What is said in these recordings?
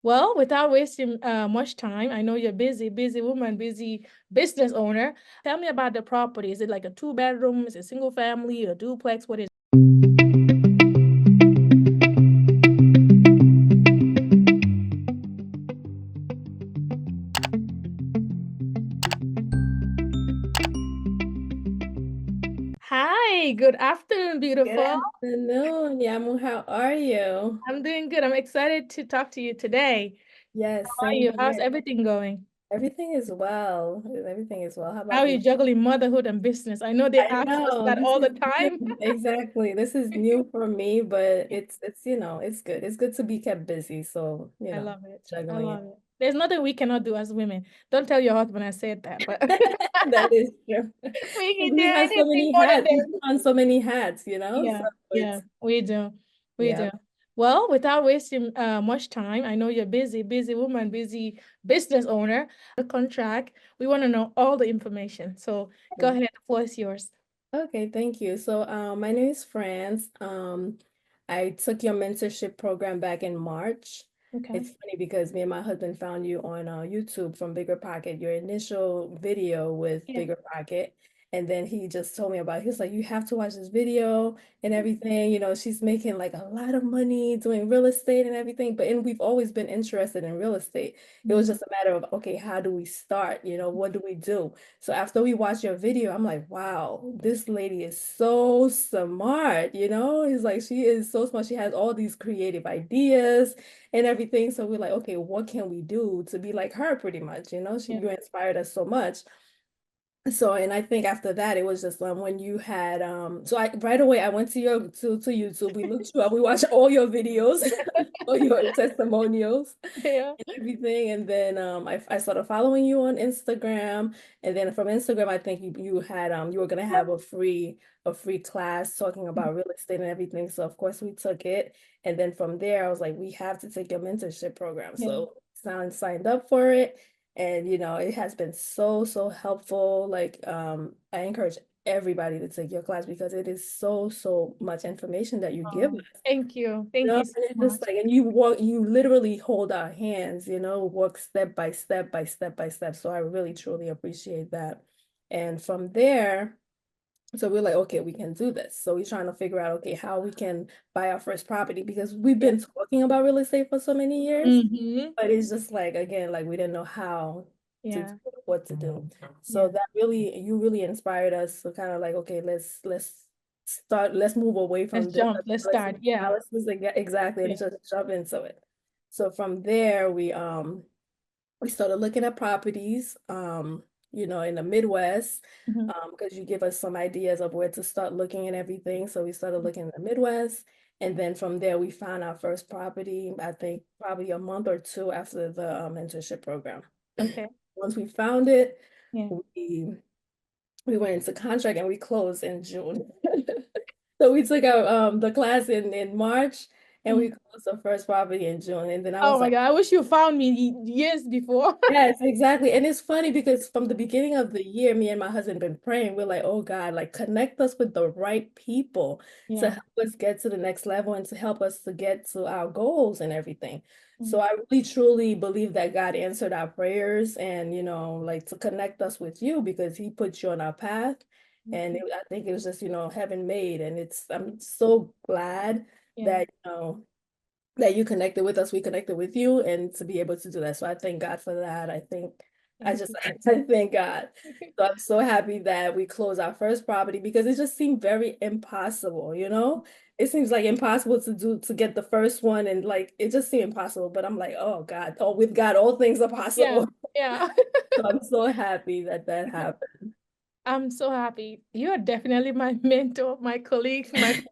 Well, without wasting much time, I know you're busy woman, busy business owner. Tell me about the property. Is it like a two-bedroom? Is it single family, a duplex? What is Hi, good afternoon, Good beautiful. afternoon, Yamu. How are you? I'm doing good. I'm excited to talk to you today. Yes, How are same you? How's here. everything going? Everything is well. Everything is well. How How about are you you? juggling motherhood and business? I know they I ask us know that this all the is time. new. Exactly. This is new for me, but it's it's good. It's good to be kept busy. So, I love it. I juggling it. love it. There's nothing we cannot do as women. Don't tell your husband I said that, but That is true. we can do We have so anything many more than hats. We them. put on so many hats. So Yeah, yeah, it's we do. We yeah. do. Well, without wasting much time, I know you're busy woman, busy business owner. The contract, we want to know all the information. So go ahead, the floor is yours. Okay, thank you. So, my name is France. I took your mentorship program back in March. Okay. It's funny because me and my husband found you on YouTube from Bigger Pocket, your initial video with Yeah. Bigger Pocket. And then he just told me about it. He was like, you have to watch this video and everything. She's making like a lot of money doing real estate and everything. And we've always been interested in real estate. It was Mhm. just a matter of, okay, how do we start? What do we do? So after we watched your video, I'm like, wow, this lady is so smart, It's like she is so smart. She has all these creative ideas and everything. So we're like, okay, what can we do to be like her pretty much? Yeah. You inspired us so much. So, and I think after that, it was just when you had so I right away I went to your to YouTube. We looked you up, we watched all your videos, all your testimonials Yeah. and everything. And then I started following you on Instagram. And then from Instagram, I think you had you were gonna have a free class talking about real estate and everything. So of course we took it. And then from there, I was like, we have to take your mentorship program. Yeah. So signed up for it. And it has been so helpful. Like I encourage everybody to take your class because it is so much information that you give Oh, us. thank you. Thank you so And it's just much. like, and you literally hold our hands, walk step by step by step by step. So I really truly appreciate that. And from there, so we're like, okay, we can do this. So we're trying to figure out, okay, how we can buy our first property because we've Yeah. been talking about real estate for so many years, Mm-hmm. but it's just like, again, like we didn't know how to do Yeah. what to do. So Yeah. that you really inspired us to kind of like, okay, let's move away Let's from the jump. Let's analysis, start. Yeah. exactly, and Yeah. just jump into it. So from there, we started looking at properties, in the Midwest, Mhm. because you give us some ideas of where to start looking and everything. So we started looking in the Midwest. And then from there, we found our first property, I think probably a month or two after the mentorship program. Okay. Once we found it, Yeah. we we went into contract and we closed in June. So we took out the class in March and we Mhm. closed the first property in June. And then I Oh was my like, God. I wish you found me years before. yes, exactly. And it's funny because from the beginning of the year, me and my husband been praying. We're like, oh God, like connect us with the right people to Yeah. help us get to the next level and to help us to get to our goals and everything. So Mhm. I really truly believe that God answered our prayers and, like to connect us with you because he put you on our path. And I think it was just, heaven made. And I'm so glad Yeah. that, that you connected with us, we connected with you, and to be able to do that. So I thank God for that. Thank you. I thank God. So I'm so happy that we closed our first property because it just seemed very impossible. It seems like impossible to get the first one and like it just seemed impossible. But I'm like, oh God, oh with God, all things are Yeah. possible. Yeah. So I'm so happy that that happened. I'm so happy. You're definitely my mentor, my colleague, my friend,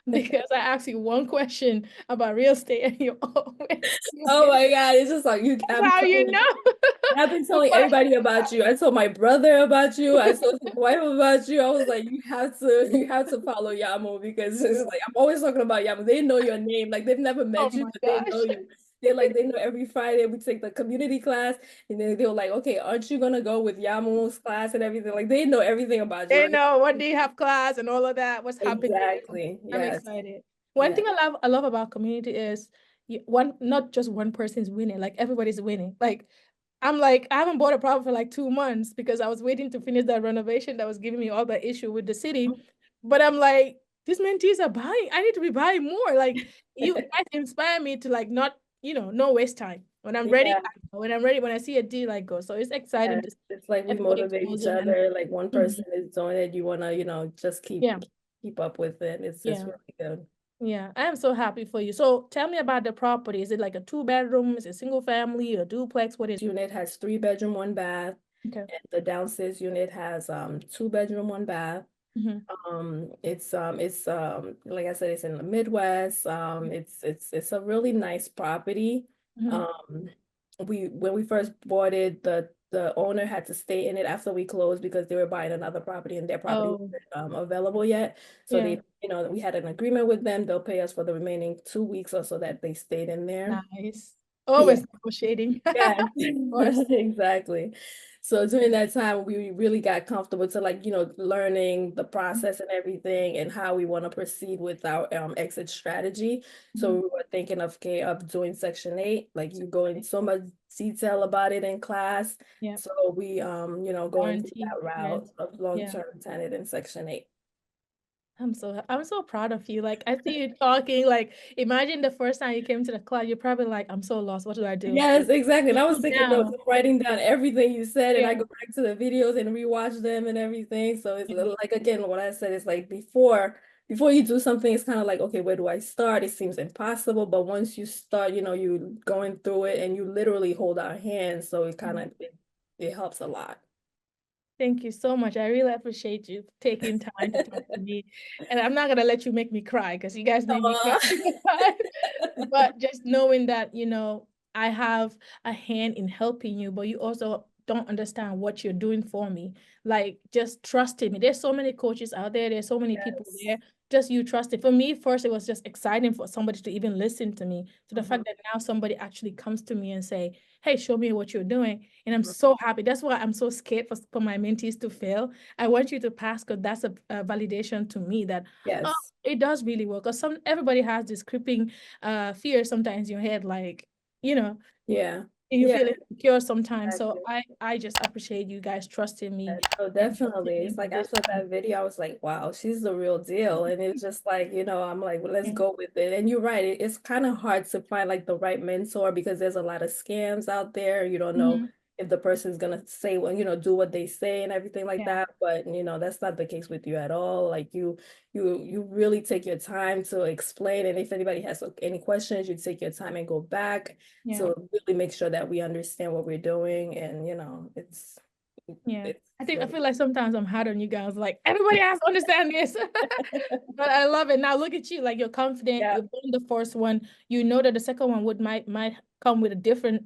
because I asked you one question about real estate and you always you Oh get my God, it's just like you that's I'm how you telling know I've been the telling question. everybody about you. I told my brother about you. I told his wife about you. I was like, you have to follow Yamo because it's like I'm always talking about Yamo. They know your name. Like they've never Oh met you, my but they know gosh. you. They know every Friday we take the community class and then they were like, okay, aren't you gonna go with Yamo's class and everything? Like they know everything about you. They Like know what do you have class and all of that, what's happening. exactly. I'm Yes. excited. One Yeah. thing I love about community is one, not just one person is winning, like everybody's winning. Like I'm like, I haven't bought a property for like 2 months because I was waiting to finish that renovation that was giving me all the issue with the city. But I'm like, these mentees are buying. I need to be buying more. Like you guys inspire me to like not, no waste time. When I'm ready, Yeah, when I'm ready, when I see a deal, I go. So it's exciting yeah. to see It's like we everybody motivate each closing and other. Like one mhm. person is doing it, you want to, just Yeah, keep up with it. It's yeah, really good. yeah. I am so happy for you. So tell me about the property. Is it like a 2 bedroom? Is it single family, a duplex? What is Unit has 3 bedroom, 1 bath, it? Okay. and the downstairs unit has 2 bedroom, 1 bath. Mm-hmm. It's like I said, it's in the Midwest. It's a really nice property. Mm-hmm. Um, when we first bought it, the owner had to stay in it after we closed because they were buying another property and their property Oh, wasn't available yet. So yeah. we had an agreement with them. They'll pay us for the remaining 2 weeks or so that they stayed in there. Nice. Yeah. Always negotiating. Yes, Of course. exactly. So during that time, we really got comfortable to like, learning the process and everything and how we want to proceed with our exit strategy. So Mhm. we were thinking of okay, of doing Section 8, like you go in so much detail about it in class. Yeah. So we going through Guarantee that route rent. of Yeah. long-term tenant in Section 8. I'm so proud of you. Like I see you talking. Like imagine the first time you came to the class, you're probably like, I'm so lost. What do I do? Yes, exactly. And I was taking notes Now. and writing down everything you said, and I Yeah. go back to the videos and rewatch them and everything. So it's Yeah. like again, what I said is like before you do something, it's kind of like, okay, where do I start? It seems impossible, but once you start, you going through it and you literally hold our hands, so it kind Mhm. of it helps a lot. Thank you so much. I really appreciate you taking time to talk to me. And I'm not gonna let you make me cry because you guys make me cry Aw. all the time. But just knowing that, I have a hand in helping you, but you also don't understand what you're doing for me. Like just trusting me. There's so many coaches out there, there's so many people Yes. there. Just you trust it. For me, first, it was just exciting for somebody to even listen to me. So the Mhm. fact that now somebody actually comes to me and say, hey, show me what you're doing. And I'm Mhm. so happy. That's why I'm so scared for my mentees to fail. I want you to pass because that's a validation to me that, oh, Yes. it does really work. Because everybody has this creeping fear sometimes in your head, like, you know, Yeah. you Yeah, feel insecure sometimes. So exactly. I just appreciate you guys trusting me No, and trusting definitely. me It's with like this. after that video, I was like, wow, she's the real deal. And it's just like, I'm like, well, let's Yeah. go with it. And you're right, it's kind of hard to find like the right mentor because there's a lot of scams out there. You don't know Mhm. if the person's gonna say well, do what they say and everything like Yeah. that. But that's not the case with you at all. Like you really take your time to explain. And if anybody has any questions, you take your time and go back Yeah. to really make sure that we understand what we're doing. And Yeah. it's I really feel like sometimes I'm hard on you guys. Like everybody has to understand this. But I love it. Now look at you. Like you're confident. yeah, You've done the first one. You know that the second one might come with a different,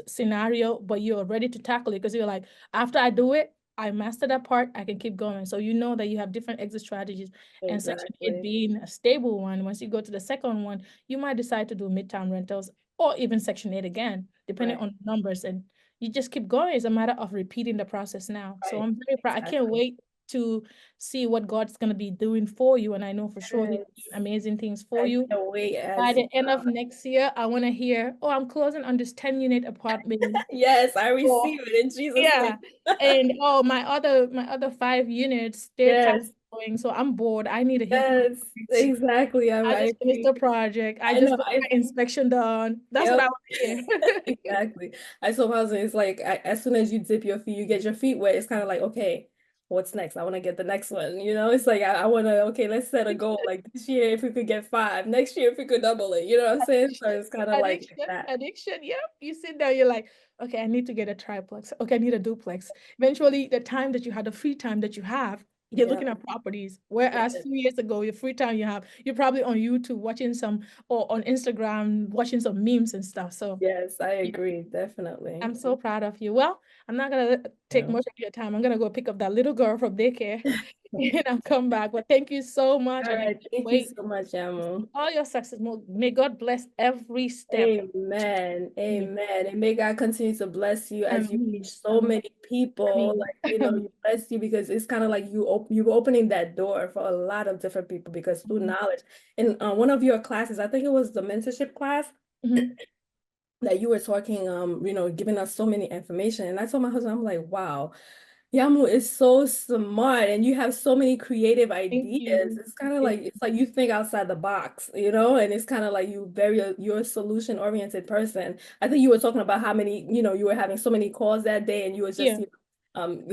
scenario, but you're ready to tackle it because you're like, after I do it, I master that part, I can keep going. So you know that you have different exit strategies. And Section 8 exactly. being a stable one, once you go to the second one, you might decide to do midterm rentals or even Section 8 again, depending Right, on numbers. And you just keep going. It's a matter of repeating the process now. So right. I'm very proud. I can't Exactly. wait to see what God's going to be doing for you. And I know for sure He's Yes. doing amazing things for I you. can't wait By as the end of next year, I want to hear, oh, I'm closing on this 10-unit apartment. yes, I Or, receive it in Jesus' name. yeah. And oh, my other 5 units, they're kind Yes, of going. So I'm bored. I need to hit the yes, streets. exactly. I I just finished agree. the project. I I know. just got my inspection done. That's what I Yep, want to hear. exactly. I saw housing. It's like as soon as you dip your feet, you get your feet wet. It's kind of like, okay, what's next? I want to get the next one. It's like I want to. Okay, let's set a goal. Like this year, if we could get 5, next year if we could double it. You know what I'm saying? So it's kind of like Addiction, that. addiction. Yep. You sit there, you're like, okay, I need to get a triplex. Okay, I need a duplex. Eventually, the time that you had, the free time that you have, you're Yeah. looking at properties. Whereas Yes. 2 years ago, your free time you have, you're probably on YouTube watching some, or on Instagram watching some memes and stuff. So Yes, I yeah, agree. Definitely. I'm so proud of you. Well, I'm not gonna take Yeah. much of your time. I'm gonna go pick up that little girl from daycare and I'll come back. But thank you so much, All and I right. can't Thank you wait so much, to Amo. see all your success. May God bless every step. Amen. Amen. Amen. And may God continue to bless you as you reach Amen. so Amen. many people. Amen. Like, you bless you because it's kind of like you opening that door for a lot of different people because through knowledge. In one of your classes, I think it was the mentorship class. Mhm. that you were talking, giving us so many information. And I told my husband, I'm like, wow, Yamu is so smart and you have so many creative Thank ideas. you. It's kind of like it's like you think outside the box, and it's kind of like you're a solution oriented person. I think you were talking about how many, you were having so many calls that day and you were just, Yeah.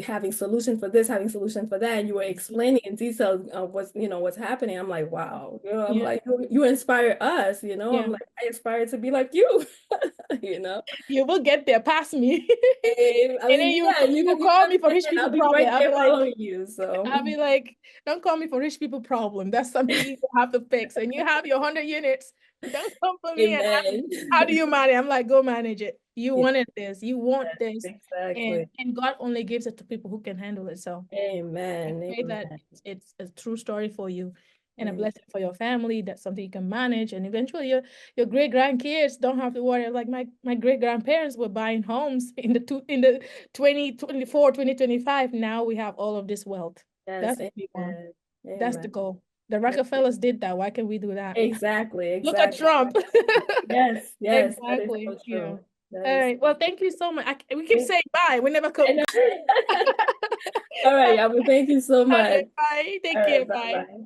having solution for this, having solution for that, and you were explaining in detail what's happening. I'm like, wow, I'm Yeah. like you inspire us, Yeah. I'm like I aspire to be like you, you know. You will get there past me. And I And then mean, yeah, you will you call got me me for rich thinking people I'll be problem. right there following you. I'll So, be like, don't call me for rich people problem. That's something you have to fix. And you have your 100 units. Don't come for me and ask me, amen. how do you manage? I'm like, go manage it. You Yes, wanted this. You want this. exactly. And God only gives it to people who can handle it. So I Amen. pray that Amen. it's a true story for you and a Amen. blessing for your family. That's something you can manage. And eventually your great grandkids don't have to worry. Like my great grandparents were buying homes in the 2024, 2025. Now we have all of this wealth. Yes, That's what we want. amen. That's the Amen. goal. The Rockefellers did that. Why can't we do that? Exactly, Look at exactly. Trump. Yes, yes, that is Exactly. so Yeah. true. That All is right. Well, thank you so much. We keep saying bye. We never I come. know. All right, Yaba, thank you so much. Okay, bye. All Take care. right, Bye. bye-bye.